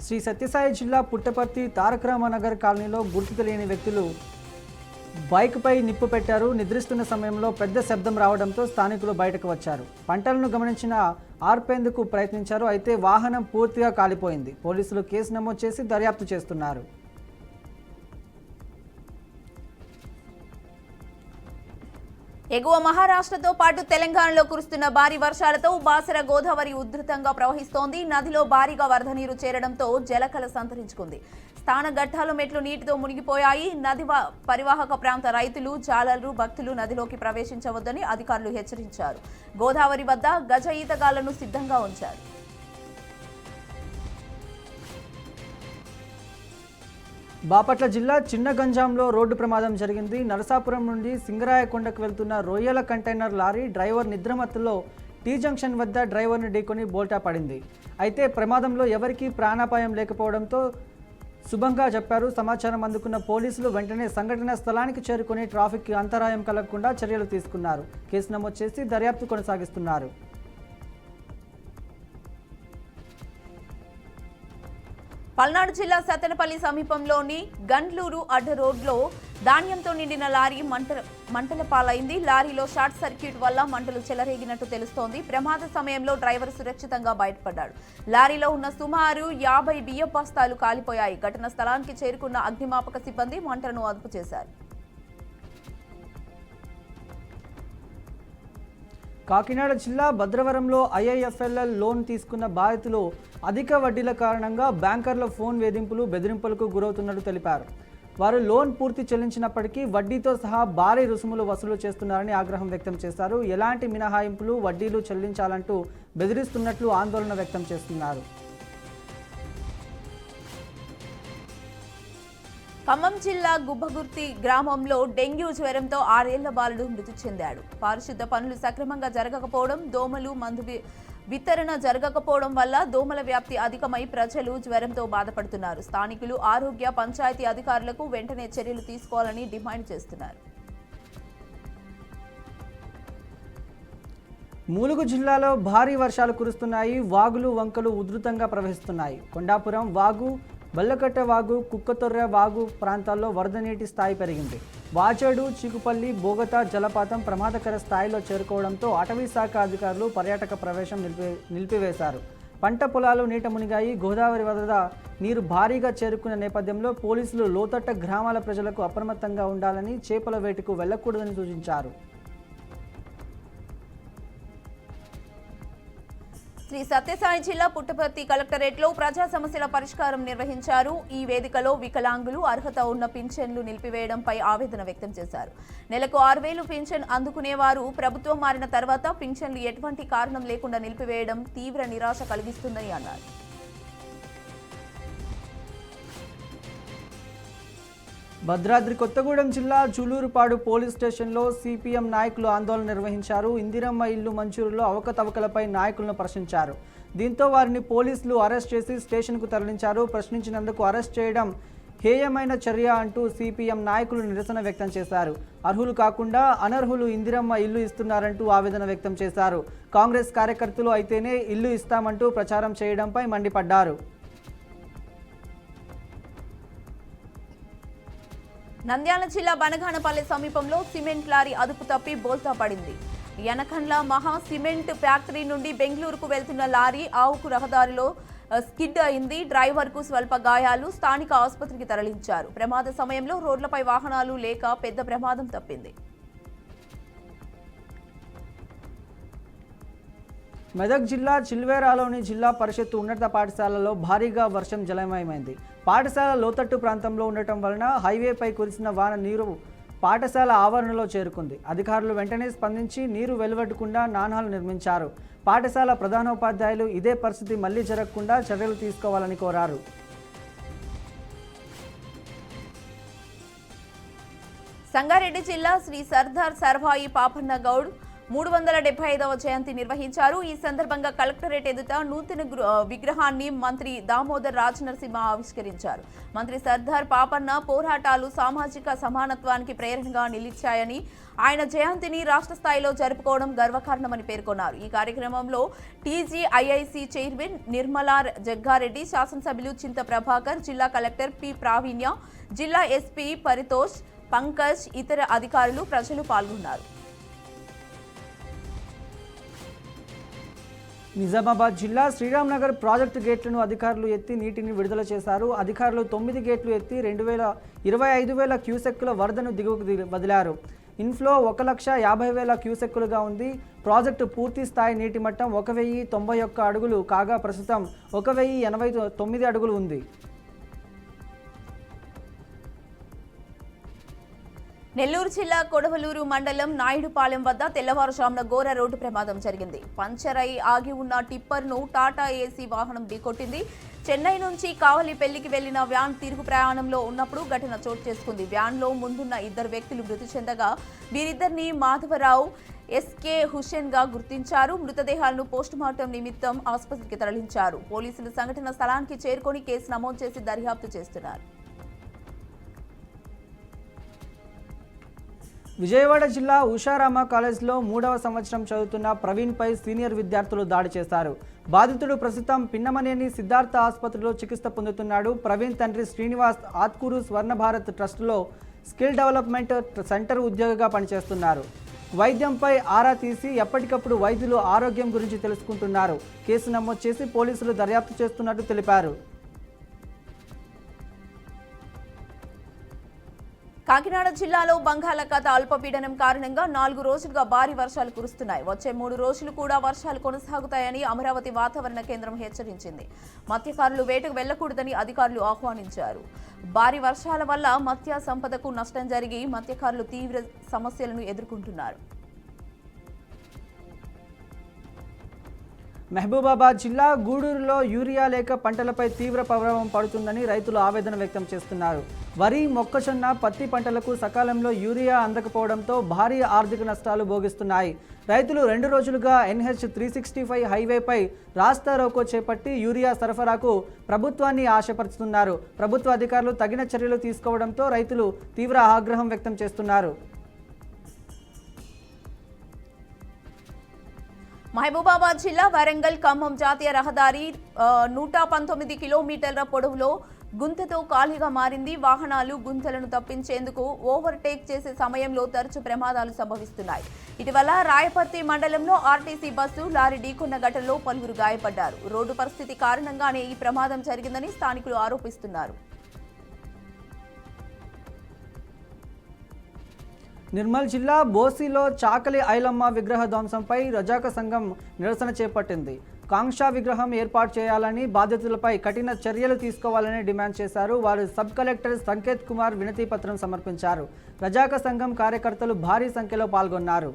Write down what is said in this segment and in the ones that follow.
శ్రీ సత్యసాయి జిల్లా పుట్టపర్తి తారకరామనగర్ కాలనీలో గుర్తు తెలియని వ్యక్తులు బైక్పై నిప్పు పెట్టారు. నిద్రిస్తున్న సమయంలో పెద్ద శబ్దం రావడంతో స్థానికులు బయటకు వచ్చారు. పంటలను గమనించిన ఆర్పేందుకు ప్రయత్నించారు. అయితే వాహనం పూర్తిగా కాలిపోయింది. పోలీసులు కేసు నమోదు చేసి దర్యాప్తు చేస్తున్నారు. ఎగువ మహారాష్ట్రతో పాటు తెలంగాణలో కురుస్తున్న భారీ వర్షాలతో బాసర గోదావరి ఉధృతంగా ప్రవహిస్తోంది. నదిలో భారీగా వరద నీరు చేరడంతో జలకళ సంతరించుకుంది. స్థాన ఘట్టాలు మెట్లు నీటితో మునిగిపోయాయి. నది పరివాహక ప్రాంత రైతులు, జాలర్లు, భక్తులు నదిలోకి ప్రవేశించవద్దని అధికారులు హెచ్చరించారు. గోదావరి వద్ద గజ ఈతగాళ్లను సిద్ధంగా ఉంచారు. బాపట్ల జిల్లా చిన్నగంజాంలో రోడ్డు ప్రమాదం జరిగింది. నరసాపురం నుండి సింగరాయకొండకు వెళ్తున్న రొయ్యల కంటైనర్ లారీ డ్రైవర్ నిద్రమత్తులో టీ జంక్షన్ వద్ద డ్రైవర్ను ఢీకొని బోల్టా పడింది. అయితే ప్రమాదంలో ఎవరికీ ప్రాణాపాయం లేకపోవడంతో శుభంగా చెప్పారు. సమాచారం అందుకున్న పోలీసులు వెంటనే సంఘటన స్థలానికి చేరుకుని ట్రాఫిక్ అంతరాయం కలగకుండా చర్యలు తీసుకున్నారు. కేసు నమోదు చేసి దర్యాప్తు కొనసాగిస్తున్నారు. పల్నాడు జిల్లా సత్తెనపల్లి సమీపంలోని గండ్లూరు అడ్డ రోడ్లో ధాన్యంతో నిండిన లారీ మంటల పాలైంది. లారీలో షార్ట్ సర్క్యూట్ వల్ల మంటలు చెలరేగినట్టు తెలుస్తోంది. ప్రమాద సమయంలో డ్రైవర్ సురక్షితంగా బయటపడ్డాడు. లారీలో ఉన్న సుమారు 50 బియ్యం బస్తాలు కాలిపోయాయి. ఘటన స్థలానికి చేరుకున్న అగ్నిమాపక సిబ్బంది మంటలను అదుపు చేశారు. కాకినాడ జిల్లా భద్రవరంలో ఐఐఎఫ్ఎల్ఎల్ లోన్ తీసుకున్న బాధితులు అధిక వడ్డీల కారణంగా బ్యాంకర్ల ఫోన్ వేధింపులు, బెదిరింపులకు గురవుతున్నట్టు తెలిపారు. వారు లోన్ పూర్తి చెల్లించినప్పటికీ వడ్డీతో సహా భారీ రుసుములు వసూలు చేస్తున్నారని ఆగ్రహం వ్యక్తం చేశారు. ఎలాంటి మినహాయింపులు, వడ్డీలు చెల్లించాలంటూ బెదిరిస్తున్నట్లు ఆందోళన వ్యక్తం చేస్తున్నారు. ఖమ్మం జిల్లా గుబ్బగుర్తి గ్రామంలో డెంగ్యూ జ్వరంతో 6 ఏళ్ల బాలుడు మృతి చెందాడు. పారిశుద్ధ పనులు సక్రమంగా జరగకపోవడం, దోమలు మందు వితరణ జరగకపోవడం వల్ల దోమల వ్యాప్తి అధికమై ప్రజలు జ్వరంతో బాధపడుతున్నారు. స్థానికులు ఆరోగ్య, పంచాయతీ అధికారులకు వెంటనే చర్యలు తీసుకోవాలని డిమాండ్ చేస్తున్నారు. ములుగు జిల్లాలో భారీ వర్షాలు కురుస్తున్నాయి. వాగులు, వంకలు ఉధృతంగా ప్రవహిస్తున్నాయి. కొండాపురం వాగు, బల్లకట్ట వాగు, కుక్కతొర్రె వాగు ప్రాంతాల్లో వరద నీటి స్థాయి పెరిగింది. వాచేడు, చీకుపల్లి, బోగతా జలపాతం ప్రమాదకర స్థాయిలో చేరుకోవడంతో అటవీ శాఖ అధికారులు పర్యాటక ప్రవేశం నిలిపివేశారు. పంట పొలాలు నీట మునిగాయి. గోదావరి వరద నీరు భారీగా చేరుకున్న నేపథ్యంలో పోలీసులు లోతట్ట గ్రామాల ప్రజలకు అప్రమత్తంగా ఉండాలని, చేపల వేటకు వెళ్లకూడదని సూచించారు. శ్రీ సత్యసాయి జిల్లా పుట్టపర్తి కలెక్టరేట్లో ప్రజా సమస్యల పరిష్కారం నిర్వహించారు. ఈ వేదికలో వికలాంగులు అర్హత ఉన్న పింఛన్లు నిలిపివేయడంపై ఆవేదన వ్యక్తం చేశారు. నెలకు 6,000 పింఛన్ అందుకునేవారు ప్రభుత్వం మారిన తర్వాత పింఛన్లు ఎటువంటి కారణం లేకుండా నిలిపివేయడం తీవ్ర నిరాశ కలిగిస్తుందని అన్నారు. భద్రాద్రి కొత్తగూడెం జిల్లా జూలూరుపాడు పోలీస్ స్టేషన్లో సిపిఎం నాయకులు ఆందోళన నిర్వహించారు. ఇందిరమ్మ ఇల్లు మంజూరులో అవకతవకలపై నాయకులను ప్రశ్నించారు. దీంతో వారిని పోలీసులు అరెస్ట్ చేసి స్టేషన్కు తరలించారు. ప్రశ్నించినందుకు అరెస్ట్ చేయడం హేయమైన చర్య అంటూ సిపిఎం నాయకులు నిరసన వ్యక్తం చేశారు. అర్హులు కాకుండా అనర్హులు ఇందిరమ్మ ఇల్లు ఇస్తున్నారంటూ ఆవేదన వ్యక్తం చేశారు. కాంగ్రెస్ కార్యకర్తలు అయితేనే ఇల్లు ఇస్తామంటూ ప్రచారం చేయడంపై మండిపడ్డారు. నంద్యాల జిల్లా బనగానపల్లి సమీపంలో సిమెంట్ లారీ అదుపు తప్పి బోల్తా పడింది. యనకండ్ల మహా సిమెంట్ ఫ్యాక్టరీ నుండి బెంగళూరుకు వెళ్తున్న లారీ ఆవుకు రహదారిలో స్కిడ్ అయింది. డ్రైవర్కు స్వల్ప గాయాలు. స్థానిక ఆసుపత్రికి తరలించారు. ప్రమాద సమయంలో రోడ్లపై వాహనాలు లేక పెద్ద ప్రమాదం తప్పింది. మెదక్ జిల్లా చిల్వేరాలోని జిల్లా పరిషత్ ఉన్నత పాఠశాలలో భారీగా వర్షం జలమయమైంది. పాఠశాల లోతట్టు ప్రాంతంలో ఉండటం వలన హైవేపై కురిసిన వాన నీరు పాఠశాల ఆవరణలో చేరుకుంది. అధికారులు వెంటనే స్పందించి నీరు వెలువడకుండా నాణాలు నిర్మించారు. పాఠశాల ప్రధానోపాధ్యాయులు ఇదే పరిస్థితి మళ్లీ జరగకుండా చర్యలు తీసుకోవాలని కోరారు. సంగారెడ్డి జిల్లా శ్రీ సర్దార్ సర్వాయి పాపన్న గౌడ్ 375వ జయంతి నిర్వహించారు. ఈ సందర్భంగా కలెక్టరేట్ ఎదుట నూతన విగ్రహాన్ని మంత్రి దామోదర్ రాజనరసింహ ఆవిష్కరించారు. మంత్రి సర్దార్ పాపన్న పోరాటాలు సామాజిక సమానత్వానికి ప్రేరణగా నిలిచాయని, ఆయన జయంతిని రాష్ట్ర స్థాయిలో జరుపుకోవడం గర్వకారణమని పేర్కొన్నారు. ఈ కార్యక్రమంలో టీజీఐఐసి చైర్మన్ నిర్మలా జగ్గారెడ్డి, శాసనసభ్యులు చింత ప్రభాకర్, జిల్లా కలెక్టర్ పి ప్రావీణ్య, జిల్లా ఎస్పీ పరితోష్, పంకజ్, ఇతర అధికారులు, ప్రజలు పాల్గొన్నారు. నిజామాబాద్ జిల్లా శ్రీరాంనగర్ ప్రాజెక్టు గేట్లను అధికారులు ఎత్తి నీటిని విడుదల చేశారు. అధికారులు 9 గేట్లు ఎత్తి 25,000 క్యూసెక్కుల వరదను దిగువకు వదిలారు. ఇన్ఫ్లో 1,50,000 క్యూసెక్కులుగా ఉంది. ప్రాజెక్టు పూర్తి స్థాయి నీటి మట్టం 1,091 అడుగులు కాగా ప్రస్తుతం 1,089 అడుగులు ఉంది. నెల్లూరు జిల్లా కొడవలూరు మండలం నాయుడుపాలెం వద్ద తెల్లవారుజామున ఘోర రోడ్డు ప్రమాదం జరిగింది. పంచర్ అయి ఆగి ఉన్న టిప్పర్ను టాటా ఏసీ వాహనం ఢీకొట్టింది. చెన్నై నుంచి కావలి పెళ్లికి వెళ్లిన వ్యాన్ తిరుగు ప్రయాణంలో ఉన్నప్పుడు ఘటన చోటు చేసుకుంది. వ్యాన్లో ముందున్న 2 వ్యక్తులు మృతి చెందగా వీరిద్దరిని మాధవరావు, ఎస్కే హుసేన్ గా గుర్తించారు. మృతదేహాలను పోస్టుమార్టం నిమిత్తం ఆసుపత్రికి తరలించారు. పోలీసులు సంఘటన స్థలానికి చేరుకొని కేసు నమోదు చేసి దర్యాప్తు చేస్తున్నారు. విజయవాడ జిల్లా ఉషారామ కాలేజ్లో 3వ సంవత్సరం చదువుతున్న ప్రవీణ్పై సీనియర్ విద్యార్థులు దాడి చేశారు. బాధితుడు ప్రస్తుతం పిన్నమనేని సిద్ధార్థ ఆసుపత్రిలో చికిత్స పొందుతున్నాడు. ప్రవీణ్ తండ్రి శ్రీనివాస్ ఆత్కూరు స్వర్ణ భారత్ ట్రస్టులో స్కిల్ డెవలప్మెంట్ సెంటర్ ఉద్యోగిగా పనిచేస్తున్నారు. వైద్యంపై ఆరా తీసి ఎప్పటికప్పుడు వైద్యులు ఆరోగ్యం గురించి తెలుసుకుంటున్నారు. కేసు నమోదు చేసి పోలీసులు దర్యాప్తు చేస్తున్నట్టు తెలిపారు. కాకినాడ జిల్లాలో బంగాళాఖాత అల్పపీడనం కారణంగా 4 రోజులుగా భారీ వర్షాలు కురుస్తున్నాయి. వచ్చే 3 రోజులు కూడా వర్షాలు కొనసాగుతాయని అమరావతి వాతావరణ కేంద్రం హెచ్చరించింది. మత్స్యకారులు వేటకు వెళ్లకూడదని అధికారులు ఆహ్వానించారు. భారీ వర్షాల వల్ల మత్స్య సంపదకు నష్టం జరిగి మత్స్యకారులు తీవ్ర సమస్యలను ఎదుర్కొంటున్నారు. మహబూబాబాద్ జిల్లా గూడూరులో యూరియా లేక పంటలపై తీవ్ర ప్రభావం పడుతుందని రైతులు ఆవేదన వ్యక్తం చేస్తున్నారు. వరి, మొక్కజొన్న, పత్తి పంటలకు సకాలంలో యూరియా అందకపోవడంతో భారీ ఆర్థిక నష్టాలు భోగిస్తున్నాయి. రైతులు 2 రోజులుగా NH-365 హైవేపై రాస్తా రోకో చేపట్టి యూరియా సరఫరాకు ప్రభుత్వాన్ని ఆశపరుస్తున్నారు. ప్రభుత్వ అధికారులు తగిన చర్యలు తీసుకోవడంతో రైతులు తీవ్ర ఆగ్రహం వ్యక్తం చేస్తున్నారు. మహబూబాబాద్ జిల్లా వరంగల్ ఖమ్మం జాతీయ రహదారి 119 కిలోమీటర్ల పొడవులో గుంతతో ఖాళీగా మారింది. వాహనాలు గుంతలను తప్పించేందుకు ఓవర్టేక్ చేసే సమయంలో తరచూ ప్రమాదాలు సంభవిస్తున్నాయి. ఇటీవల రాయపర్తి మండలంలో ఆర్టీసీ బస్సు లారీ ఢీకొన్న ఘటనలో పలువురు గాయపడ్డారు. రోడ్డు పరిస్థితి కారణంగానే ఈ ప్రమాదం జరిగిందని స్థానికులు ఆరోపిస్తున్నారు. నిర్మల్ జిల్లా బోసిలో చాకలి ఐలమ్మ విగ్రహ ధ్వంసంపై రజాక సంఘం నిరసన చేపట్టింది. కాంక్షా విగ్రహం ఏర్పాటు చేయాలని, బాధితులపై కఠిన చర్యలు తీసుకోవాలని డిమాండ్ చేశారు. వారు సబ్ కలెక్టర్ సంకేత్ కుమార్ వినతి పత్రం సమర్పించారు. రజాక సంఘం కార్యకర్తలు భారీ సంఖ్యలో పాల్గొన్నారు.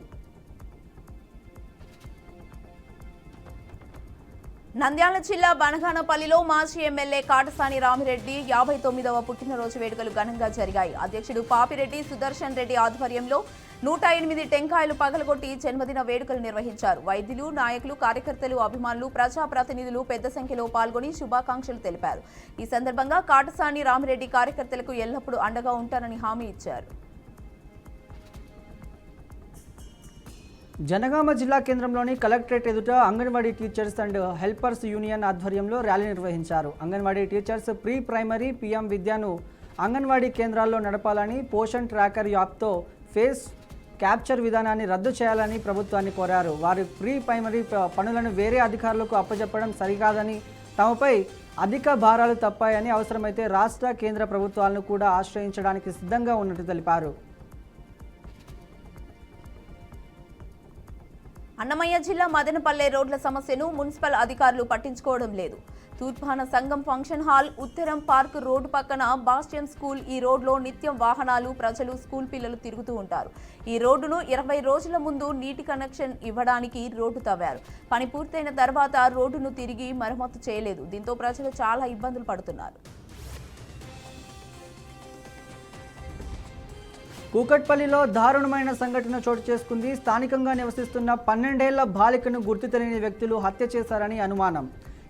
నంద్యాల జిల్లా బనగానపల్లిలో మాజీ ఎమ్మెల్యే కాటసాని రామిరెడ్డి 59వ పుట్టినరోజు వేడుకలు ఘనంగా జరిగాయి. అధ్యక్షుడు పాపిరెడ్డి సుదర్శన్ రెడ్డి ఆధ్వర్యంలో 108 టెంకాయలు పగలగొట్టి జన్మదిన వేడుకలు నిర్వహించారు. వైద్యులు, నాయకులు, కార్యకర్తలు, అభిమానులు, ప్రజాప్రతినిధులు పెద్ద సంఖ్యలో పాల్గొని శుభాకాంక్షలు తెలిపారు. ఈ సందర్భంగా కాటసాని రామిరెడ్డి కార్యకర్తలకు ఎల్లప్పుడూ అండగా ఉంటారని హామీ ఇచ్చారు. జనగామ జిల్లా కేంద్రంలోని కలెక్టరేట్ ఎదుట anganwadi teachers and helpers union ఆధ్వర్యంలో ర్యాలీ నిర్వహించారు. Anganwadi teachers pre primary PM విద్యను అంగన్వాడీ కేంద్రాల్లో నడపాలని, పోషన్ ట్రాకర్ యాప్తో ఫేస్ క్యాప్చర్ విధానాన్ని రద్దు చేయాలని ప్రభుత్వాన్ని కోరారు. వారి ప్రీ ప్రైమరీ పనులను వేరే అధికారులకు అప్పచెప్పడం సరికాదని, తమపై అధిక భారాలు తప్పాయని, అవసరమైతే రాష్ట్ర, కేంద్ర ప్రభుత్వాలను కూడా ఆశ్రయించడానికి సిద్ధంగా ఉన్నట్టు తెలిపారు. అన్నమయ్య జిల్లా మదనపల్లె రోడ్ల సమస్యను మున్సిపల్ అధికారులు పట్టించుకోవడం లేదు. తూర్పాన సంఘం ఫంక్షన్ హాల్, ఉత్తరం పార్క్ రోడ్డు పక్కన బాస్టియం స్కూల్, ఈ రోడ్లో నిత్యం వాహనాలు, ప్రజలు, స్కూల్ పిల్లలు తిరుగుతూ ఉంటారు. ఈ రోడ్డును 20 రోజుల ముందు నీటి కనెక్షన్ ఇవ్వడానికి రోడ్డు తవ్వారు. పని పూర్తయిన తర్వాత రోడ్డును తిరిగి మరమ్మతు చేయలేదు. దీంతో ప్రజలు చాలా ఇబ్బందులు పడుతున్నారు. కూకట్పల్లిలో దారుణమైన సంఘటన చోటు చేసుకుంది. స్థానికంగా నివసిస్తున్న 12 ఏళ్ల బాలికను గుర్తు తెలియని వ్యక్తులు హత్య చేశారని అనుమానం.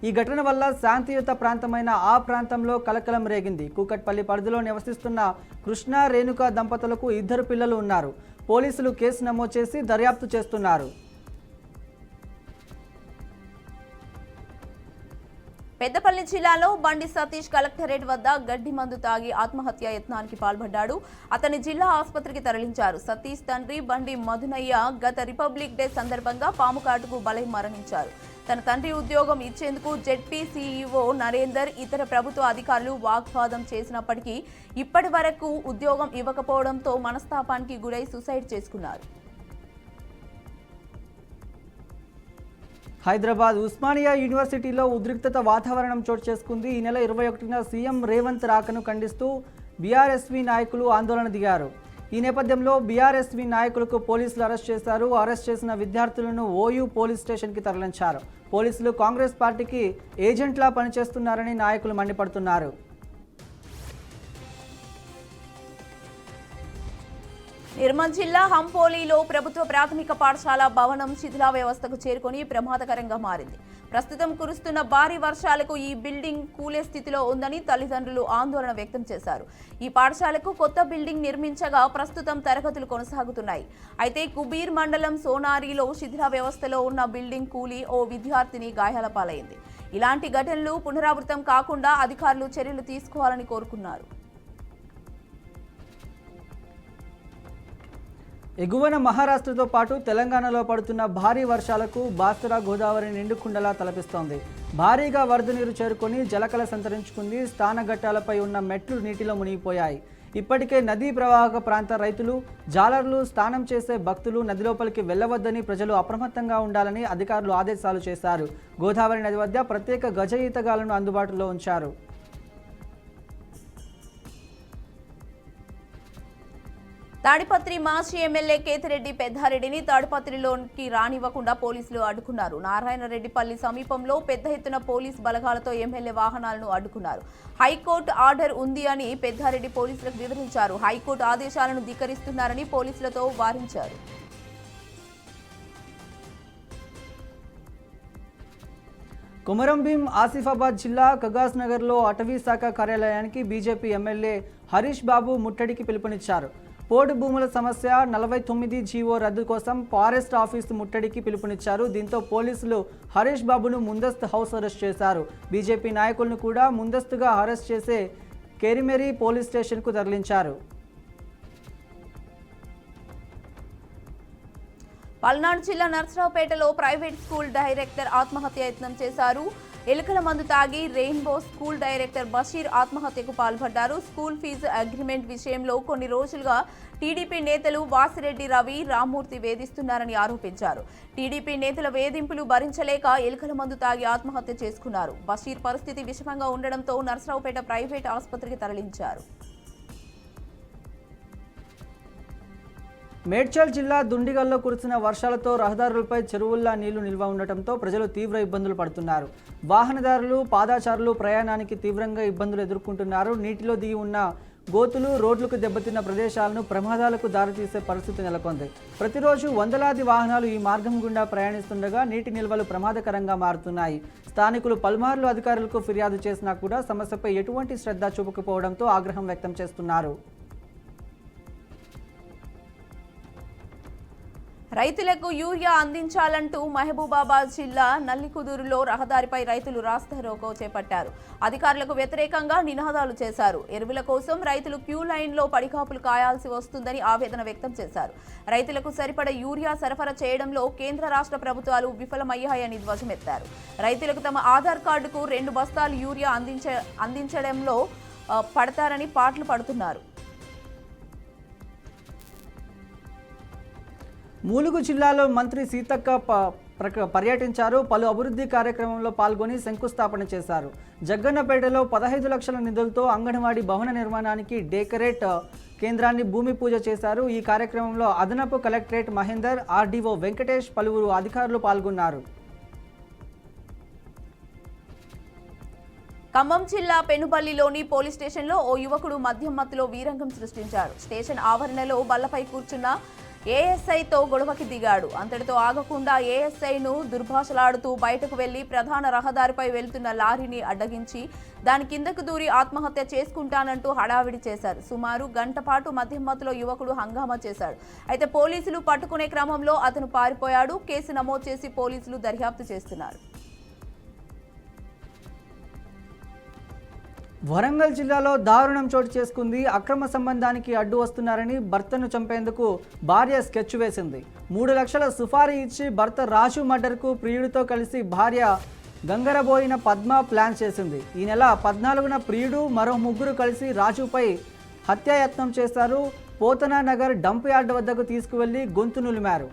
ఈ ఘటన వల్ల శాంతియుత ప్రాంతమైన ఆ ప్రాంతంలో కలకలం రేగింది. కూకట్పల్లి పరిధిలో నివసిస్తున్న కృష్ణ రేణుక దంపతులకు 2 పిల్లలు ఉన్నారు. పోలీసులు కేసు నమోదు చేసి దర్యాప్తు చేస్తున్నారు. పెద్దపల్లి జిల్లాలో బండి సతీష్ కలెక్టరేట్ వద్ద గడ్డి మందు తాగి ఆత్మహత్య యత్నానికి పాల్పడ్డాడు. అతని జిల్లా ఆసుపత్రికి తరలించారు. సతీష్ తండ్రి బండి మధునయ్య గత రిపబ్లిక్ డే సందర్భంగా పాము కాటుకు బలై మరణించారు. తన తండ్రి ఉద్యోగం ఇచ్చేందుకు జెడ్పీ సీఈఓ నరేందర్ ఇతర ప్రభుత్వ అధికారులు వాగ్వాదం చేసినప్పటికీ ఇప్పటి వరకు ఉద్యోగం ఇవ్వకపోవడంతో మనస్తాపానికి గురై సూసైడ్ చేసుకున్నారు. హైదరాబాద్ ఉస్మానియా యూనివర్సిటీలో ఉద్రిక్తత వాతావరణం చోటు చేసుకుంది. ఈ నెల 21న సీఎం రేవంత్ రాకను ఖండిస్తూ బీఆర్ఎస్వీ నాయకులు ఆందోళన దిగారు. ఈ నేపథ్యంలో బీఆర్ఎస్వీ నాయకులకు పోలీసులు అరెస్ట్ చేశారు. అరెస్ట్ చేసిన విద్యార్థులను ఓయూ పోలీస్ స్టేషన్కి తరలించారు. పోలీసులు కాంగ్రెస్ పార్టీకి ఏజెంట్లా పనిచేస్తున్నారని నాయకులు మండిపడుతున్నారు. నిర్మల్ జిల్లా హంపోలీలో ప్రభుత్వ ప్రాథమిక పాఠశాల భవనం శిథిలా వ్యవస్థకు చేరుకొని ప్రమాదకరంగా మారింది. ప్రస్తుతం కురుస్తున్న భారీ వర్షాలకు ఈ బిల్డింగ్ కూలే స్థితిలో ఉందని తల్లిదండ్రులు ఆందోళన వ్యక్తం చేశారు. ఈ పాఠశాలకు కొత్త బిల్డింగ్ నిర్మించగా ప్రస్తుతం తరగతులు కొనసాగుతున్నాయి. అయితే కుబీర్ మండలం సోనారిలో శిథిలా వ్యవస్థలో ఉన్న బిల్డింగ్ కూలి ఓ విద్యార్థిని గాయాల పాలైంది. ఇలాంటి ఘటనలు పునరావృతం కాకుండా అధికారులు చర్యలు తీసుకోవాలని కోరుకున్నారు. ఎగువన మహారాష్ట్రతో పాటు తెలంగాణలో పడుతున్న భారీ వర్షాలకు బాసరా గోదావరి నిండుకుండలా తలపిస్తోంది. భారీగా వరద నీరు చేరుకొని జలకళ సంతరించుకుంది. స్థానఘట్టాలపై ఉన్న మెట్లు నీటిలో మునిగిపోయాయి. ఇప్పటికే నదీ ప్రవాహక ప్రాంత రైతులు, జాలర్లు, స్నానం చేసే భక్తులు నదిలోపలికి వెళ్లవద్దని ప్రజలు అప్రమత్తంగా ఉండాలని అధికారులు ఆదేశాలు చేశారు. గోదావరి నది వద్ద ప్రత్యేక గజ ఈతగాలను అందుబాటులో ఉంచారు. తాడిపత్రి మాజీ ఎమ్మెల్యే కేతిరెడ్డి పెద్దారెడ్డిని తాడిపత్రిలోకి రానివ్వకుండా పోలీసులు అడ్డుకున్నారు. నారాయణరెడ్డిపల్లి సమీపంలో పెద్ద ఎత్తున పోలీస్ బలగాలతో ఎమ్మెల్యే వాహనాలను అడ్డుకున్నారు. హైకోర్టు ఆర్డర్ ఉంది అని పెద్దారెడ్డి పోలీసులకు వివరించారు. హైకోర్టు ఆదేశాలను ధిక్కరిస్తున్నారని పోలీసులతో వారించారు. కొమరంభీం ఆసిఫాబాద్ జిల్లా కగాజ్ నగర్లో అటవీ శాఖ కార్యాలయానికి బీజేపీ ఎమ్మెల్యే హరీష్ బాబు ముట్టడికి పిలుపునిచ్చారు. పోడు భూముల సమస్య 49 జీవో రద్దు కోసం ఫారెస్ట్ ఆఫీసు ముట్టడికి పిలుపునిచ్చారు. దీంతో పోలీసులు హరీష్ బాబును ముందస్తు హౌస్ అరెస్ట్ చేశారు. బీజేపీ నాయకులను కూడా ముందస్తుగా అరెస్ట్ చేసే కేరిమెరీ పోలీస్ స్టేషన్కు తరలించారు. పల్నాడు జిల్లా నర్సరావుపేటలో ప్రైవేట్ స్కూల్ డైరెక్టర్ ఆత్మహత్య యత్నం చేశారు. ఎలుకల మందు తాగి రెయిన్బో స్కూల్ డైరెక్టర్ బషీర్ ఆత్మహత్యకు పాల్పడ్డారు. స్కూల్ ఫీజు అగ్రిమెంట్ విషయంలో కొన్ని రోజులుగా టీడీపీ నేతలు వాసిరెడ్డి రవి, రామ్మూర్తి వేధిస్తున్నారని ఆరోపించారు. టీడీపీ నేతల వేధింపులు భరించలేక ఎలుకల మందు తాగి ఆత్మహత్య చేసుకున్నారు. బషీర్ పరిస్థితి విషమంగా ఉండడంతో నర్సరావుపేట ప్రైవేట్ ఆసుపత్రికి తరలించారు. మేడ్చల్ జిల్లా దుండిగల్లో కురిసిన వర్షాలతో రహదారులపై చెరువుల్లా నీళ్లు నిల్వ ఉండటంతో ప్రజలు తీవ్ర ఇబ్బందులు పడుతున్నారు. వాహనదారులు, పాదాచారులు ప్రయాణానికి తీవ్రంగా ఇబ్బందులు ఎదుర్కొంటున్నారు. నీటిలో దిగి ఉన్న గోతులు, రోడ్లకు దెబ్బతిన్న ప్రదేశాలను ప్రమాదాలకు దారితీసే పరిస్థితి నెలకొంది. ప్రతిరోజు వందలాది వాహనాలు ఈ మార్గం గుండా ప్రయాణిస్తుండగా నీటి నిల్వలు ప్రమాదకరంగా మారుతున్నాయి. స్థానికులు పలుమార్లు అధికారులకు ఫిర్యాదు చేసినా కూడా సమస్యపై ఎటువంటి శ్రద్ధ చూపకపోవడంతో ఆగ్రహం వ్యక్తం చేస్తున్నారు. రైతులకు యూరియా అందించాలంటూ మహబూబాబాద్ జిల్లా నల్లికుదురులో రహదారిపై రైతులు రాస్తారోకో చేపట్టారు. అధికారులకు వ్యతిరేకంగా నినాదాలు చేశారు. ఎరువుల కోసం రైతులు క్యూ లైన్లో పడికాపులు కాయాల్సి వస్తుందని ఆవేదన వ్యక్తం చేశారు. రైతులకు సరిపడ యూరియా సరఫరా చేయడంలో కేంద్ర రాష్ట్ర ప్రభుత్వాలు విఫలమయ్యాయని ధ్వజమెత్తారు. రైతులకు తమ ఆధార్ కార్డుకు 2 బస్తాలు యూరియా అందించడంలో పడతారని పాటలు పడుతున్నారు. ములుగు జిల్లాలో మంత్రి సీతక్క పర్యటించారు. పలు అభివృద్ధి కార్యక్రమంలో పాల్గొని శంకుస్థాపన చేశారు. జగ్గన్నపేటలో 15 లక్షల నిధులతో అంగన్వాడీ భవన నిర్మాణానికి డెకరేట్ కేంద్రాన్ని భూమి పూజ చేశారు. ఈ కార్యక్రమంలో అదనపు కలెక్టరేట్ మహేందర్, ఆర్డీఓ వెంకటేష్, పలువురు అధికారులు పాల్గొన్నారు. ఖమ్మం జిల్లా పెనుపల్లిలోని పోలీస్ స్టేషన్లో ఓ యువకుడు మద్యం మత్తులో వీరంగం సృష్టించాడు. స్టేషన్ ఆవరణలో బల్లపై కూర్చున్న ఏఎస్ఐతో గొడవకి దిగాడు. అంతటితో ఆగకుండా ఏఎస్ఐను దుర్భాషలాడుతూ బయటకు వెళ్లి ప్రధాన రహదారిపై వెళ్తున్న లారీని అడ్డగించి దాని కిందకు దూరి ఆత్మహత్య చేసుకుంటానంటూ హడావిడి చేశారు. సుమారు గంట పాటు మద్యం మత్తులో యువకుడు హంగామా చేశాడు. అయితే పోలీసులు పట్టుకునే క్రమంలో అతను పారిపోయాడు. కేసు నమోదు చేసి పోలీసులు దర్యాప్తు చేస్తున్నారు. వరంగల్ జిల్లాలో దారుణం చోటు చేసుకుంది. అక్రమ సంబంధానికి అడ్డు వస్తున్నారని భర్తను చంపేందుకు భార్య స్కెచ్ వేసింది. 3 లక్షల సుపారీ ఇచ్చి భర్త రాజు మర్డర్కు ప్రియుడితో కలిసి భార్య గంగరబోయిన పద్మ ప్లాన్ చేసింది. ఈ నెల 14న ప్రియుడు మరో 3 కలిసి రాజుపై హత్యాయత్నం చేశారు. పోతనా నగర్ డంప్ యార్డ్ వద్దకు తీసుకువెళ్లి గొంతు నులిమారు.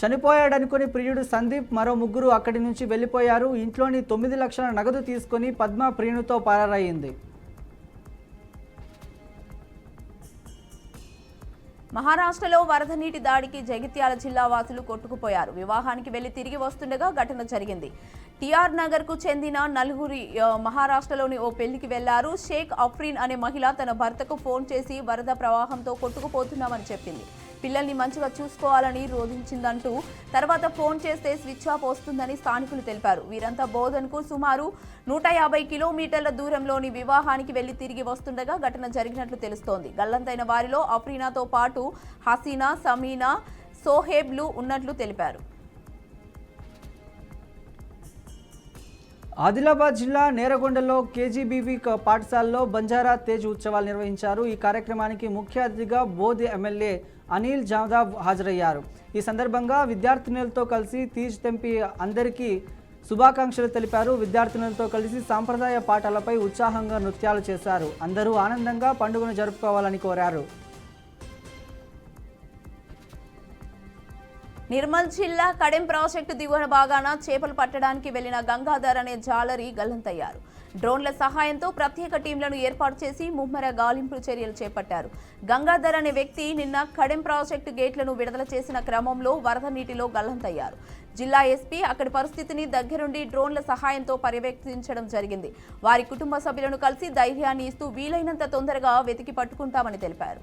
చనిపోయాడనుకుని ప్రియుడు సందీప్ మరో 3 అక్కడి నుంచి వెళ్లిపోయారు. ఇంట్లోని 9 లక్షల నగదు తీసుకుని పద్మ ప్రియునితో పరారయ్యింది. మహారాష్ట్రలో వరద నీటి దాడికి జగిత్యాల జిల్లా వాసులు కొట్టుకుపోయారు. వివాహానికి వెళ్లి తిరిగి వస్తుండగా ఘటన జరిగింది. టిఆర్ నగర్ కు చెందిన నలుగురి మహారాష్ట్రలోని ఓ పెళ్లికి వెళ్లారు. షేక్ అఫ్రీన్ అనే మహిళ తన భర్తకు ఫోన్ చేసి వరద ప్రవాహంతో కొట్టుకుపోతున్నామని చెప్పింది. పిల్లల్ని మంచిగా చూసుకోవాలని రోధించిందంటూ తర్వాత ఫోన్ చేస్తే స్విచ్ ఆఫ్ వస్తుందని స్థానికులు తెలిపారు. వీరంతా బోధన్కు సుమారు 150 కిలోమీటర్ల దూరంలోని వివాహానికి వెళ్లి తిరిగి వస్తుండగా ఘటన జరిగినట్లు తెలుస్తోంది. గల్లంతైన వారిలో అఫ్రీనాతో పాటు హసీనా, సమీనా, సోహేబ్లు ఉన్నట్లు తెలిపారు. ఆదిలాబాద్ జిల్లా నేరగొండలో కేజీబీవీ పాఠశాలలో బంజారా తేజ్ ఉత్సవాలు నిర్వహించారు. ఈ కార్యక్రమానికి ముఖ్య అతిథిగా బోధి ఎమ్మెల్యే అనిల్ జాదవ్ హాజరయ్యారు. ఈ సందర్భంగా విద్యార్థినులతో కలిసి తీజ్ తెంపి అందరికీ శుభాకాంక్షలు తెలిపారు. విద్యార్థినులతో కలిసి సాంప్రదాయ పాటలపై ఉత్సాహంగా నృత్యాలు చేశారు. అందరూ ఆనందంగా పండుగను జరుపుకోవాలని కోరారు. నిర్మల్ జిల్లా కడెం ప్రాజెక్టు దిగువన భాగాన చేపలు పట్టడానికి వెళ్లిన గంగాధర్ అనే జాలరి గల్లంతయ్యారు. డ్రోన్ల సహాయంతో ప్రత్యేక టీంలను ఏర్పాటు చేసి ముమ్మర గాలింపు చర్యలు చేపట్టారు. గంగాధర్ అనే వ్యక్తి నిన్న కడెం ప్రాజెక్టు గేట్లను విడుదల చేసిన క్రమంలో వరద నీటిలో గల్లంతయ్యారు. జిల్లా ఎస్పీ అక్కడి పరిస్థితిని దగ్గరుండి డ్రోన్ల సహాయంతో పర్యవేక్షించడం జరిగింది. వారి కుటుంబ సభ్యులను కలిసి ధైర్యాన్ని ఇస్తూ వీలైనంత తొందరగా వెతికి పట్టుకుంటామని తెలిపారు.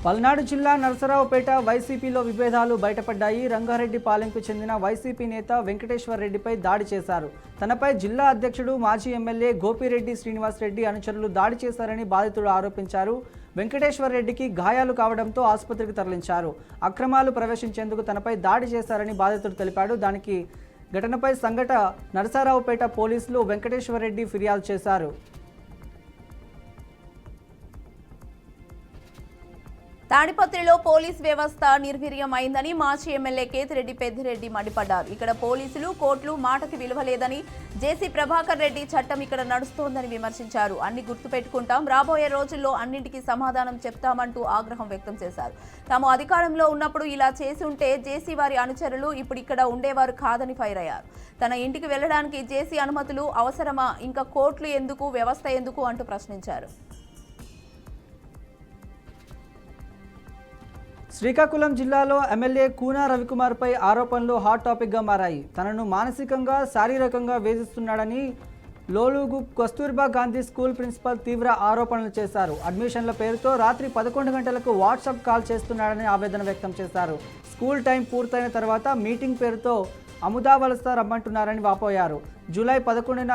పల్నాడు జిల్లా నరసరావుపేట వైసీపీలో విభేదాలు బయటపడ్డాయి. రంగారెడ్డిపాలెంకు చెందిన వైసీపీ నేత వెంకటేశ్వర్ రెడ్డిపై దాడి చేశారు. తనపై జిల్లా అధ్యక్షుడు మాజీ ఎమ్మెల్యే గోపిరెడ్డి శ్రీనివాసరెడ్డి అనుచరులు దాడి చేశారని బాధితుడు ఆరోపించారు. వెంకటేశ్వర్ రెడ్డికి గాయాలు కావడంతో ఆసుపత్రికి తరలించారు. అక్రమాలు ప్రవేశించేందుకు తనపై దాడి చేశారని బాధితుడు తెలిపాడు. దానికి ఘటనపై సంఘట నరసరావుపేట పోలీసులు వెంకటేశ్వర్ రెడ్డి ఫిర్యాదు చేశారు. తాడిపత్రిలో పోలీస్ వ్యవస్థ నిర్వీర్యం అయిందని మాజీ ఎమ్మెల్యే కేతిరెడ్డి పెద్దిరెడ్డి మండిపడ్డారు. ఇక్కడ పోలీసులు, కోర్టులు మాటకి విలువలేదని, జేసీ ప్రభాకర్ రెడ్డి చట్టం ఇక్కడ నడుస్తోందని విమర్శించారు. అన్ని గుర్తుపెట్టుకుంటాం, రాబోయే రోజుల్లో అన్నింటికీ సమాధానం చెప్తామంటూ ఆగ్రహం వ్యక్తం చేశారు. తాము అధికారంలో ఉన్నప్పుడు ఇలా చేసి ఉంటే జేసీ వారి అనుచరులు ఇప్పుడు ఇక్కడ ఉండేవారు కాదని ఫైర్ అయ్యారు. తన ఇంటికి వెళ్లడానికి జేసీ అనుమతులు అవసరమా, ఇంకా కోర్టులు ఎందుకు, వ్యవస్థ ఎందుకు అంటూ ప్రశ్నించారు. శ్రీకాకుళం జిల్లాలో ఎమ్మెల్యే కూనా రవికుమార్పై ఆరోపణలు హాట్ టాపిక్గా మారాయి. తనను మానసికంగా, శారీరకంగా వేధిస్తున్నాడని లోలుగు కస్తూర్బా గాంధీ స్కూల్ ప్రిన్సిపల్ తీవ్ర ఆరోపణలు చేశారు. అడ్మిషన్ల పేరుతో రాత్రి 11 గంటలకు వాట్సాప్ కాల్ చేస్తున్నాడని ఆవేదన వ్యక్తం చేశారు. స్కూల్ టైం పూర్తయిన తర్వాత మీటింగ్ పేరుతో అముదావలస రమ్మంటున్నారని వాపోయారు. జూలై 11న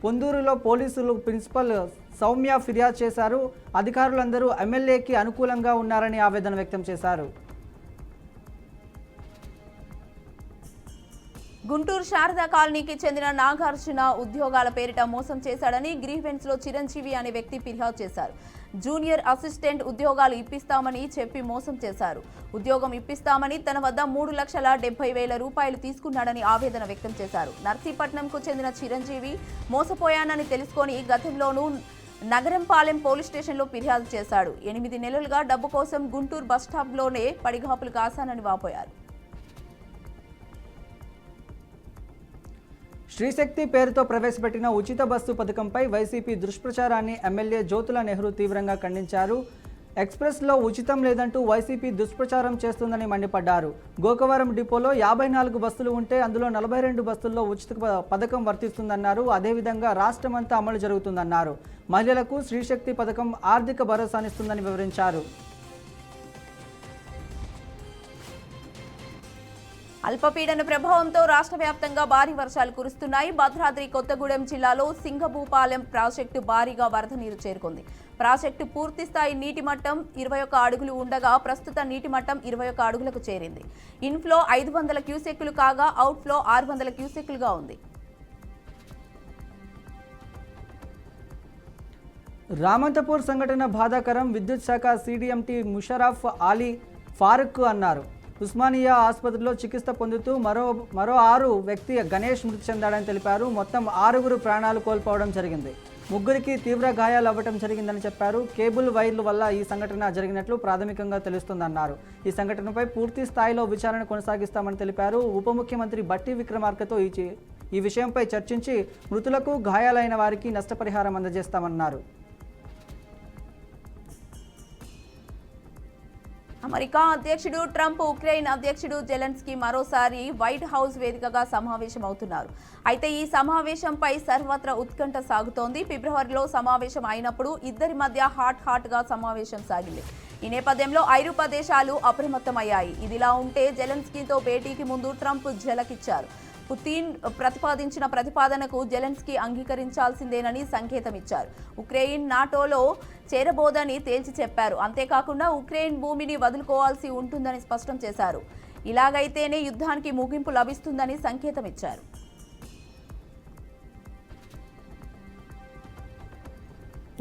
పొందూరులో పోలీసులు ప్రిన్సిపల్ సౌమ్య ఫిర్యాదు చేశారు. అధికారులందరూ ఎమ్మెల్యేకి అనుకూలంగా ఉన్నారని ఆవేదన వ్యక్తం చేశారు. గుంటూరు శారదా కాలనీకి చెందిన నాగార్జున ఉద్యోగాల పేరిట మోసం చేశాడని గ్రీవెన్స్ లో చిరంజీవి అనే వ్యక్తి ఫిర్యాదు చేశారు. జూనియర్ అసిస్టెంట్ ఉద్యోగాలు ఇప్పిస్తామని చెప్పి మోసం చేశారు. ఉద్యోగం ఇప్పిస్తామని తన వద్ద 3,70,000 రూపాయలు తీసుకున్నాడని ఆవేదన వ్యక్తం చేశారు. నర్సీపట్నంకు చెందిన చిరంజీవి మోసపోయానని తెలుసుకొని గతంలోనూ నగరంపాలెం పోలీస్ స్టేషన్లో ఫిర్యాదు చేశాడు. 8 నెలలుగా డబ్బు కోసం గుంటూరు బస్టాప్లోనే పడిగాపులు కాశానని వాపోయారు. శ్రీశక్తి పేరుతో ప్రవేశపెట్టిన ఉచిత బస్సు పథకంపై వైసీపీ దుష్ప్రచారాన్ని ఎమ్మెల్యే జ్యోతుల నెహ్రూ తీవ్రంగా ఖండించారు. ఎక్స్ప్రెస్లో ఉచితం లేదంటూ వైసీపీ దుష్ప్రచారం చేస్తుందని మండిపడ్డారు. గోకవరం డిపోలో 54 బస్సులు ఉంటే అందులో 42 బస్సుల్లో ఉచిత పథకం వర్తిస్తుందన్నారు. అదేవిధంగా రాష్ట్రమంతా అమలు జరుగుతుందన్నారు. మహిళలకు శ్రీశక్తి పథకం ఆర్థిక భరోసానిస్తుందని వివరించారు. అల్పపీడన ప్రభావంతో రాష్ట్ర వ్యాప్తంగా భారీ వర్షాలు కురుస్తున్నాయి. భద్రాద్రి కొత్తగూడెం జిల్లాలో సింగభూపాలెం ప్రాజెక్టు భారీగా వరద నీరు చేరుకుంది. ప్రాజెక్టు పూర్తి స్థాయి నీటి మట్టం 21 అడుగులు ఉండగా ప్రస్తుత నీటి మట్టం 21 అడుగులకు చేరింది. ఇన్ఫ్లో 500 క్యూసెక్కులు కాగా అవుట్ఫ్లో 600 క్యూసెక్కులుగా ఉంది. రామంతపూర్ సంఘటన బాధాకరం. విద్యుత్ శాఖ CDMT ముషరఫ్ అలీ ఫారూక్ అన్నారు. ఉస్మానియా ఆసుపత్రిలో చికిత్స పొందుతూ మరో 6 వ్యక్తి గణేష్ మృతి చెందాడని తెలిపారు. మొత్తం 6 ప్రాణాలు కోల్పోవడం జరిగింది. 3 తీవ్ర గాయాలు అవ్వడం జరిగిందని చెప్పారు. కేబుల్ వైర్ల వల్ల ఈ సంఘటన జరిగినట్లు ప్రాథమికంగా తెలుస్తోందన్నారు. ఈ సంఘటనపై పూర్తి స్థాయిలో విచారణ కొనసాగిస్తామని తెలిపారు. ఉప ముఖ్యమంత్రి బట్టి విక్రమార్కతో ఈ విషయంపై చర్చించి మృతులకు గాయాలైన వారికి నష్టపరిహారం అందజేస్తామన్నారు. అమెరికా అధ్యక్షుడు ట్రంప్ ఉక్రెయిన్ అధ్యక్షుడు జెలెన్స్కీ మరోసారి వైట్ హౌస్ వేదికగా సమావేశం అవుతున్నారు. అయితే ఈ సమావేశంపై సర్వత్రా ఉత్కంఠ సాగుతోంది. ఫిబ్రవరిలో సమావేశం అయినప్పుడు ఇద్దరి మధ్య హాట్ గా సమావేశం సాగింది. ఈ నేపథ్యంలో ఐరోపా దేశాలు అప్రమత్తమయ్యాయి. ఇదిలా ఉంటే జెలెన్స్కీతో భేటీకి ముందు ట్రంప్ ఝలకిచ్చారు. పుతిన్ ప్రతిపాదించిన ప్రతిపాదనకు జెలెన్స్కీ అంగీకరించాల్సిందేనని సంకేతం ఇచ్చారు. ఉక్రెయిన్ నాటోలో చేరబోదని తేల్చి చెప్పారు. అంతేకాకుండా ఉక్రెయిన్ భూమిని వదులుకోవాల్సి ఉంటుందని స్పష్టం చేశారు. ఇలాగైతేనే యుద్ధానికి ముగింపు లభిస్తుందని సంకేతం ఇచ్చారు.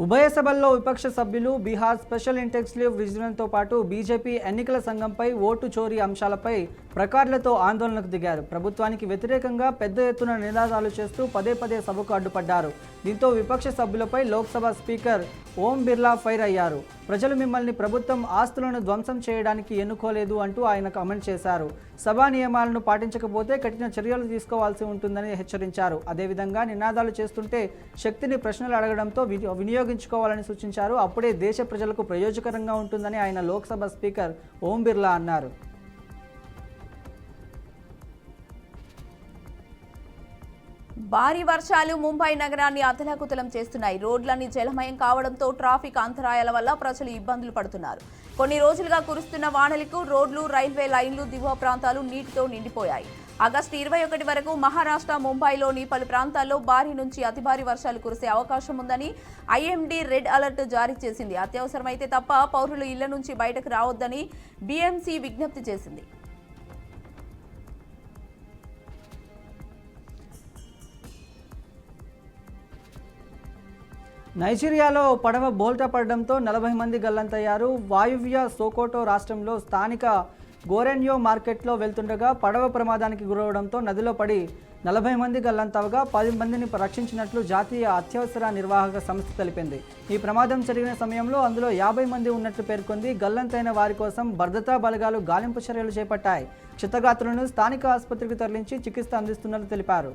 ఉభయ సభల్లో విపక్ష సభ్యులు బీహార్ స్పెషల్ ఇంటెన్సివ్ విజిలెన్స్తో పాటు బీజేపీ ఎన్నికల సంఘంపై ఓటు చోరీ అంశాలపై ప్లకార్డులతో ఆందోళనకు దిగారు. ప్రభుత్వానికి వ్యతిరేకంగా పెద్ద ఎత్తున నినాదాలు చేస్తూ పదే సభకు అడ్డుపడ్డారు. దీంతో విపక్ష సభ్యులపై లోక్సభ స్పీకర్ ఓం బిర్లా ఫైర్ అయ్యారు. ప్రజలు మిమ్మల్ని ప్రభుత్వం ఆస్తులను ధ్వంసం చేయడానికి ఎన్నుకోలేదు అంటూ ఆయన కామెంట్ చేశారు. సభా నియమాలను పాటించకపోతే కఠిన చర్యలు తీసుకోవాల్సి ఉంటుందని హెచ్చరించారు. అదేవిధంగా నినాదాలు చేస్తుంటే శక్తిని ప్రశ్నలు అడగడంతో వినియోగించుకోవాలని సూచించారు. అప్పుడే దేశ ప్రజలకు ప్రయోజకరంగా ఉంటుందని ఆయన లోక్సభ స్పీకర్ ఓం బిర్లా అన్నారు. భారీ వర్షాలు ముంబై నగరాన్ని అతలాకుతలం చేస్తున్నాయి. రోడ్లన్నీ జలమయం కావడంతో ట్రాఫిక్ అంతరాయాల వల్ల ప్రజలు ఇబ్బందులు పడుతున్నారు. కొన్ని రోజులుగా కురుస్తున్న వానలకు రోడ్లు, రైల్వే లైన్లు, దిగువ ప్రాంతాలు నీటితో నిండిపోయాయి. ఆగస్టు 21 వరకు మహారాష్ట్ర ముంబైలోని పలు ప్రాంతాల్లో భారీ నుంచి అతి భారీ వర్షాలు కురిసే అవకాశం ఉందని IMD రెడ్ అలర్ట్ జారీ చేసింది. అత్యవసరమైతే తప్ప పౌరులు ఇళ్ల నుంచి బయటకు రావద్దని BMC విజ్ఞప్తి చేసింది. నైజీరియాలో పడవ బోల్తా పడడంతో 40 మంది గల్లంతయ్యారు. వాయువ్య సోకోటో రాష్ట్రంలో స్థానిక గోరెన్యో మార్కెట్లో వెళ్తుండగా పడవ ప్రమాదానికి గురవడంతో నదిలో పడి 40 మంది గల్లంతవగా 10 మందిని రక్షించినట్లు జాతీయ అత్యవసర నిర్వాహక సంస్థ తెలిపింది. ఈ ప్రమాదం జరిగిన సమయంలో అందులో 50 మంది ఉన్నట్లు పేర్కొంది. గల్లంతైన వారి కోసం భద్రతా బలగాలు గాలింపు చర్యలు చేపట్టాయి. క్షతగాత్రులను స్థానిక ఆసుపత్రికి తరలించి చికిత్స అందిస్తున్నట్లు తెలిపారు.